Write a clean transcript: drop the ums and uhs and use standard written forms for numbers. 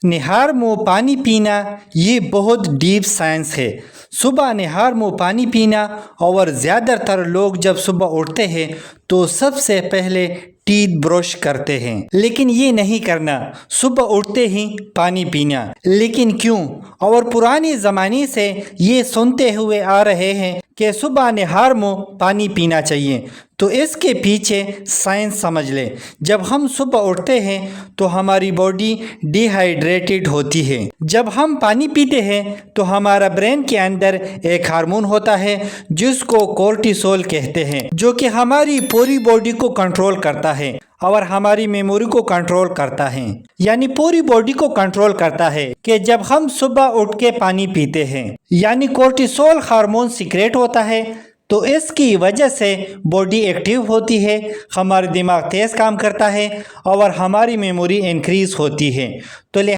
نہار منہ پانی پینا یہ بہت ڈیپ سائنس ہے۔ صبح نہار منہ پانی پینا، اور زیادہ تر لوگ جب صبح اٹھتے ہیں تو سب سے پہلے ٹیتھ برش کرتے ہیں، لیکن یہ نہیں کرنا، صبح اٹھتے ہی پانی پینا۔ لیکن کیوں؟ اور پرانے زمانے سے یہ سنتے ہوئے آ رہے ہیں کہ صبح نہار منہ پانی پینا چاہیے، تو اس کے پیچھے سائنس سمجھ لیں۔ جب ہم صبح اٹھتے ہیں تو ہماری باڈی ڈی ہائیڈریٹڈ ہوتی ہے۔ جب ہم پانی پیتے ہیں تو ہمارا برین کے اندر ایک ہارمون ہوتا ہے جس کو کورٹیسول کہتے ہیں، جو کہ ہماری پوری باڈی کو کنٹرول کرتا ہے اور ہماری میموری کو کنٹرول کرتا ہے، یعنی پوری باڈی کو کنٹرول کرتا ہے کہ جب ہم صبح اٹھ کے پانی پیتے ہیں، یعنی کورٹیسول ہارمون سیکریٹ ہوتا ہے، تو اس کی وجہ سے باڈی ایکٹیو ہوتی ہے، ہمارا دماغ تیز کام کرتا ہے اور ہماری میموری انکریز ہوتی ہے۔ تو